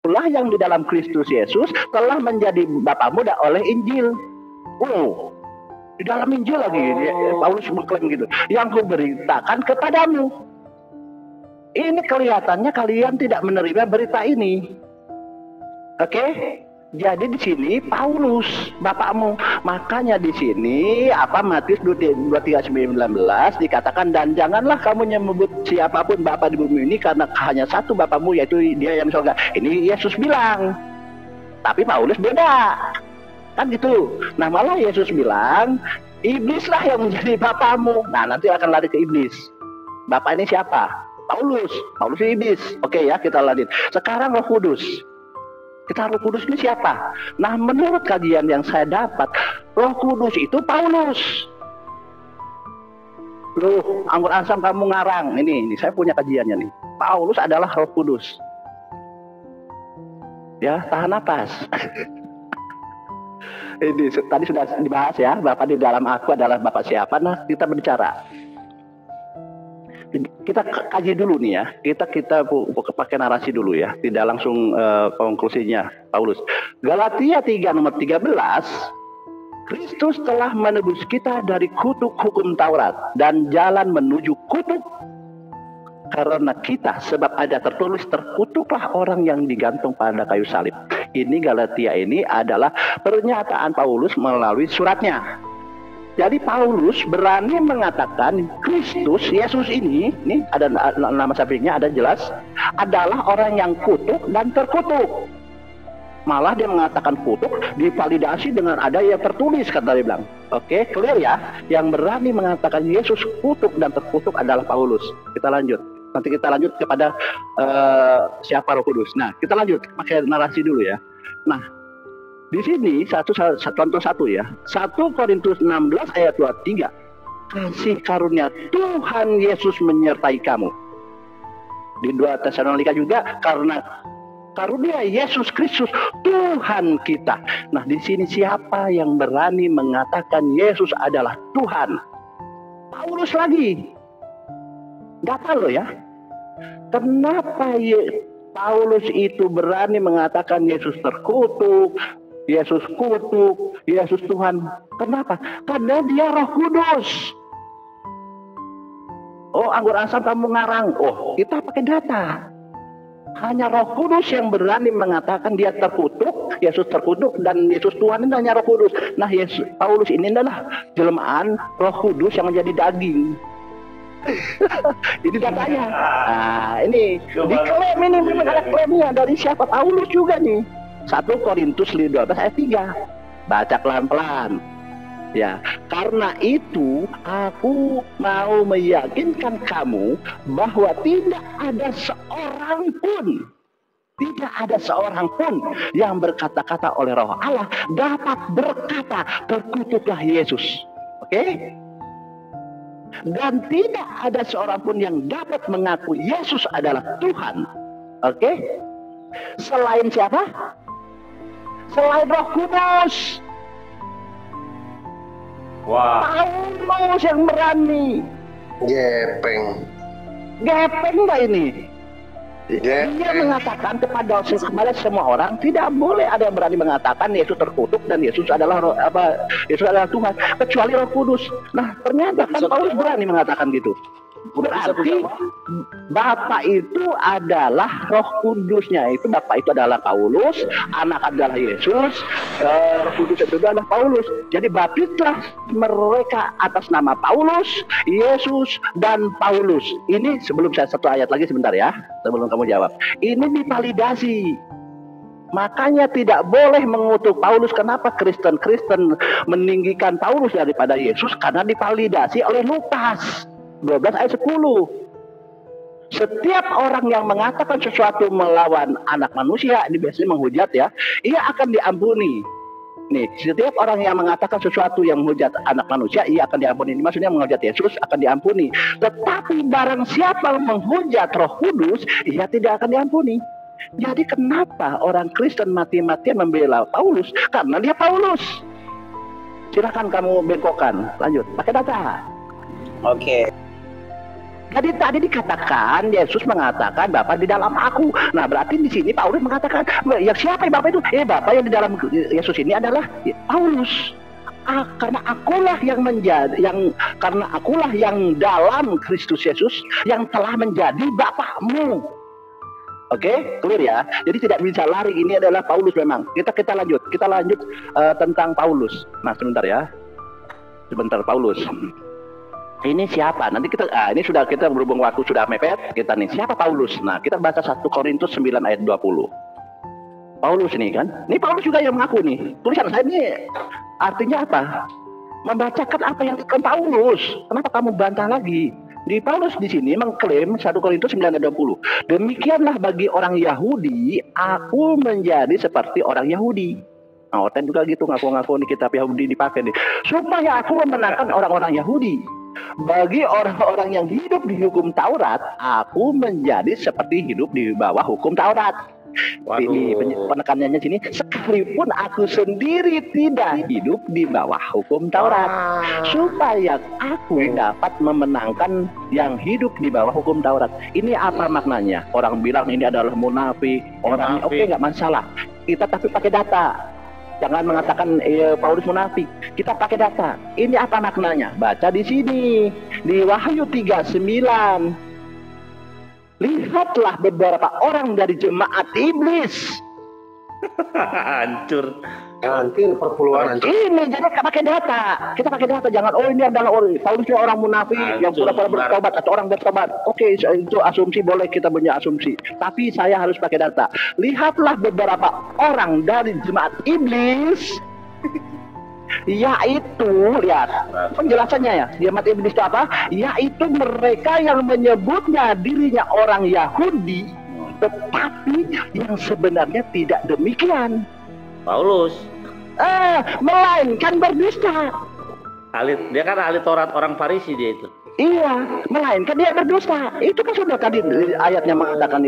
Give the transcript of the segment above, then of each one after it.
Itulah yang di dalam Kristus Yesus telah menjadi bapamu oleh Injil. Oh, di dalam Injil lagi Paulus mengklaim gitu. Yang kuberitakan kepadamu. Ini kelihatannya kalian tidak menerima berita ini. Oke? Jadi di sini Paulus bapakmu. Makanya di sini Matius 23:19 dikatakan, dan janganlah kamu menyebut siapapun bapa di bumi ini, karena hanya satu bapamu, yaitu Dia yang di surga. Ini Yesus bilang. Tapi Paulus beda. Kan gitu. Nah, malah Yesus bilang, iblislah yang menjadi bapamu. Nah, nanti akan lari ke iblis. Bapak ini siapa? Paulus. Paulus iblis. Oke ya, kita lanjut. Sekarang Roh Kudus. Roh Kudus ini siapa? Nah, menurut kajian yang saya dapat, Roh Kudus itu Paulus. Loh, Anggur Asam kamu ngarang. Ini saya punya kajiannya nih. Paulus adalah Roh Kudus. Ya, tahan napas. Ini tadi sudah dibahas ya, Bapak di dalam aku adalah Bapak siapa. Nah, kita berbicara. Kita kaji dulu nih ya, kita pakai narasi dulu ya, tidak langsung konklusinya Paulus. Galatia 3 nomor 13, Kristus telah menebus kita dari kutuk hukum Taurat dan jalan menuju kutuk karena kita, sebab ada tertulis, terkutuklah orang yang digantung pada kayu salib. Ini Galatia ini adalah pernyataan Paulus melalui suratnya. Jadi Paulus berani mengatakan Kristus Yesus ini ada nama sampingnya, ada jelas, adalah orang yang kutuk dan terkutuk. Malah dia mengatakan kutuk divalidasi dengan ada yang tertulis, kata dia bilang. Oke, clear ya. Yang berani mengatakan Yesus kutuk dan terkutuk adalah Paulus. Kita lanjut. Nanti kita lanjut kepada siapa Roh Kudus. Nah, kita lanjut pakai narasi dulu ya. Nah, di sini contoh satu ya. 1 Korintus 16 ayat 23. Kasih karunia Tuhan Yesus menyertai kamu. Di 2 Tesalonika juga, karena karunia Yesus Kristus Tuhan kita. Nah, di sini siapa yang berani mengatakan Yesus adalah Tuhan? Paulus lagi. Data loh ya. Kenapa Paulus itu berani mengatakan Yesus terkutuk, Yesus kutuk, Yesus Tuhan? Kenapa? Karena dia Roh Kudus. Oh, Anggur Asam kamu ngarang. Oh, kita pakai data. Hanya Roh Kudus yang berani mengatakan dia terkutuk, Yesus terkutuk, dan Yesus Tuhan ini hanya Roh Kudus. Nah, Paulus ini adalah jelmaan Roh Kudus yang menjadi daging. Ini datanya. Nah, ini diklaim, ini memang ada klaimnya dari siapa? Paulus juga nih. 1 Korintus 12 ayat 3. Baca pelan-pelan. Ya, karena itu aku mau meyakinkan kamu bahwa tidak ada seorang pun yang berkata-kata oleh Roh Allah dapat berkata terkutuklah Yesus. Oke? Dan tidak ada seorang pun yang dapat mengaku Yesus adalah Tuhan. Oke? Selain siapa? Selain Roh Kudus. Wah. Paulus yang berani. Gepeng Mbak ini. Dia mengatakan kepada semua orang, tidak boleh ada yang berani mengatakan Yesus terkutuk dan Yesus adalah Tuhan, kecuali Roh Kudus. Nah, ternyata kan Paulus berani mengatakan gitu. Berarti Bapak itu adalah Roh Kudusnya. Itu Bapak itu adalah Paulus, anak adalah Yesus, Roh Kudus itu adalah Paulus. Jadi baptislah mereka atas nama Paulus, Yesus, dan Paulus. Ini sebelum saya satu ayat lagi sebentar ya, sebelum kamu jawab. Ini divalidasi. Makanya tidak boleh mengutuk Paulus. Kenapa Kristen meninggikan Paulus daripada Yesus? Karena divalidasi oleh Lukas 12 ayat 10. Setiap orang yang mengatakan sesuatu melawan anak manusia, ini biasanya menghujat ya, ia akan diampuni. Nih, setiap orang yang mengatakan sesuatu yang menghujat anak manusia, ia akan diampuni. Ini maksudnya menghujat Yesus akan diampuni. Tetapi barang siapa menghujat Roh Kudus, ia tidak akan diampuni. Jadi kenapa orang Kristen mati-matian membela Paulus? Karena dia Paulus. Silakan kamu bengkokkan. Lanjut, pakai data. Oke. Tadi dikatakan Yesus mengatakan Bapa di dalam aku. Nah, berarti di sini Paulus mengatakan, ya siapa yang Bapa itu? Bapa yang di dalam Yesus ini adalah Paulus. Karena akulah yang dalam Kristus Yesus yang telah menjadi Bapamu. Oke, clear ya. Jadi tidak bisa lari. Ini adalah Paulus memang. Kita lanjut tentang Paulus. Nah, sebentar Paulus. Ini siapa? Nanti ini sudah kita berhubung waktu sudah mepet. Kita nih siapa Paulus? Nah, kita baca 1 Korintus 9 ayat 20. Paulus ini kan. Ini Paulus juga yang mengaku nih. Tulisan saya ini artinya apa? Membacakan apa yang dikatakan Paulus. Kenapa kamu bantah lagi? Di Paulus di sini mengklaim 1 Korintus 9 ayat 20. Demikianlah bagi orang Yahudi, aku menjadi seperti orang Yahudi. Nah, Oten juga gitu ngaku-ngaku nih kitab Yahudi dipakai nih. Supaya aku memenangkan orang-orang Yahudi. Bagi orang-orang yang hidup di hukum Taurat, aku menjadi seperti hidup di bawah hukum Taurat. Ini penekanannya sini, sekalipun aku sendiri tidak hidup di bawah hukum Taurat, supaya aku dapat memenangkan yang hidup di bawah hukum Taurat. Ini apa maknanya? Orang bilang ini adalah munafik. Orang oke, nggak masalah. Kita tapi pakai data. Jangan mengatakan Paulus munafik. Kita pakai data. Ini apa maknanya? Baca di sini di Wahyu 3:9. Lihatlah beberapa orang dari jemaat iblis. Hancur perpuluhan. Ini jadi kita pakai data. Kita pakai data. Jangan ini adalah Paulusnya orang munafik yang pura-pura bertobat atau orang bertobat. Oke, itu asumsi, boleh kita punya asumsi. Tapi saya harus pakai data. Lihatlah beberapa orang dari jemaat iblis. Yaitu, lihat penjelasannya ya, jemaat iblis itu apa? Yaitu mereka yang menyebutnya dirinya orang Yahudi, tetapi yang sebenarnya tidak demikian. Paulus Melainkan berdusta. dia kan ahli Taurat, orang Farisi dia itu. Iya, melainkan dia berdusta. Itu kan sudah tadi ayatnya mengatakan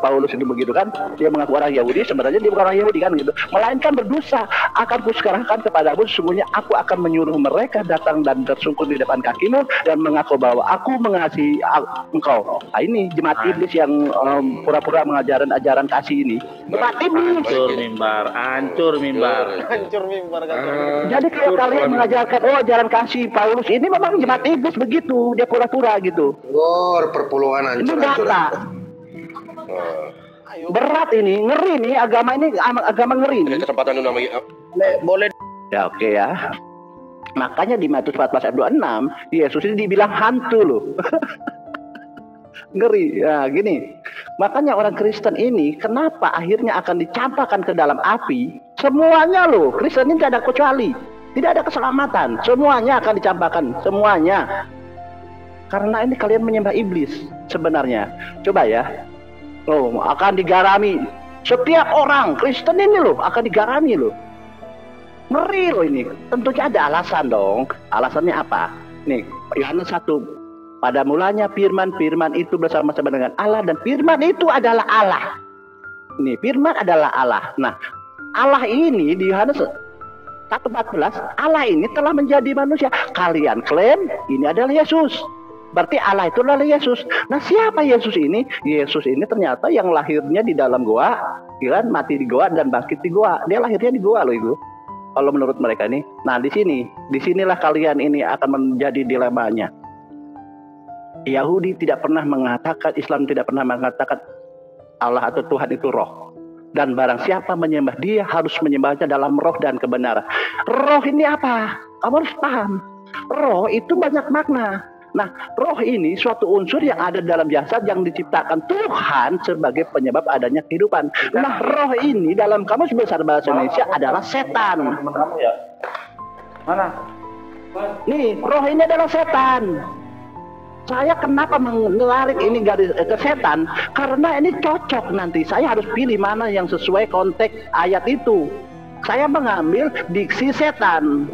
Paulus itu begitu kan. Dia mengaku orang Yahudi, sebenarnya dia bukan orang Yahudi kan gitu. Melainkan berdusta. Akan kuserahkan kepadamu, sesungguhnya aku akan menyuruh mereka datang dan tersungkur di depan kakimu dan mengaku bahwa aku mengasihi engkau. Nah, ini jemaat iblis yang pura-pura mengajaran ajaran kasih ini. Jemaat iblis. Hancur mimbar. Jadi kalau kalian mengajarkan ajaran kasih Paulus ini memang jemaat iblis begitu. Dia pura-pura gitu. Perpuluhan hancur. Ini data. Berat ini, ngeri nih agama ini, agama ngeri nih. Kesempatan namanya. Boleh. Ya oke ya. Makanya di Matius 14 ayat 26, Yesus ini dibilang hantu loh. Ngeri. Ya gini. Makanya orang Kristen ini kenapa akhirnya akan dicampakkan ke dalam api? Semuanya loh, Kristen ini tidak ada kecuali. Tidak ada keselamatan. Semuanya akan dicampakkan, semuanya. Karena ini kalian menyembah iblis sebenarnya. Coba ya. Akan digarami. Setiap orang Kristen ini loh akan digarami loh. Ngeri loh ini. Tentunya ada alasan dong. Alasannya apa? Nih, Yohanes 1. Pada mulanya firman itu bersama-sama dengan Allah, dan firman itu adalah Allah. Nih, firman adalah Allah. Nah, Allah ini di Yohanes 1:14, Allah ini telah menjadi manusia. Kalian klaim ini adalah Yesus. Berarti Allah itu adalah Yesus. Nah, siapa Yesus ini? Yesus ini ternyata yang lahirnya di dalam goa, kan, mati di goa dan bangkit di goa. Dia lahirnya di goa loh itu. Kalau menurut mereka ini. Nah, disinilah kalian ini akan menjadi dilemanya. Yahudi tidak pernah mengatakan, Islam tidak pernah mengatakan Allah atau Tuhan itu roh. Dan barang siapa menyembah dia harus menyembahnya dalam roh dan kebenaran. Roh ini apa? Kamu harus paham. Roh itu banyak makna. Nah, roh ini suatu unsur yang ada dalam jasad yang diciptakan Tuhan sebagai penyebab adanya kehidupan. Nah, roh ini dalam kamus besar bahasa Indonesia adalah setan. Mana? Nih, roh ini adalah setan. Saya kenapa menarik ini garis ke setan? Karena ini cocok nanti. Saya harus pilih mana yang sesuai konteks ayat itu. Saya mengambil diksi setan.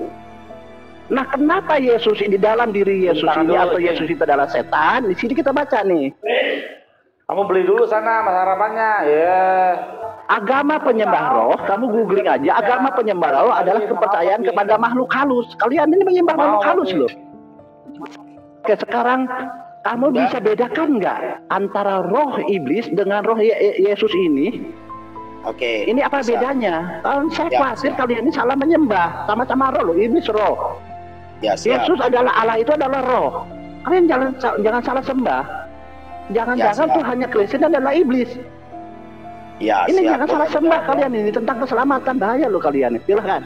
Nah, kenapa Yesus ini dalam diri Yesus ini atau Yesus itu adalah setan? Di sini kita baca nih. Kamu beli dulu sana mas harapannya, ya. Agama penyembah roh, kamu googling aja. Agama penyembah roh adalah kepercayaan kepada makhluk halus. Kalian ini menyembah makhluk halus loh. Oke, sekarang Kamu bisa bedakan nggak antara roh iblis dengan roh Yesus ini? Oke. Ini apa bisa. bedanya? Saya Ya, khawatir siap. kalian ini salah menyembah. Sama-sama roh loh, iblis roh. Ya, siap. Yesus adalah Allah, itu adalah roh. Kalian jangan salah sembah. Jangan-jangan siap. Tuhan Kristen adalah iblis. Ya, Ini siap. jangan salah sembah kalian ini, tentang keselamatan, bahaya loh kalian. Silakan.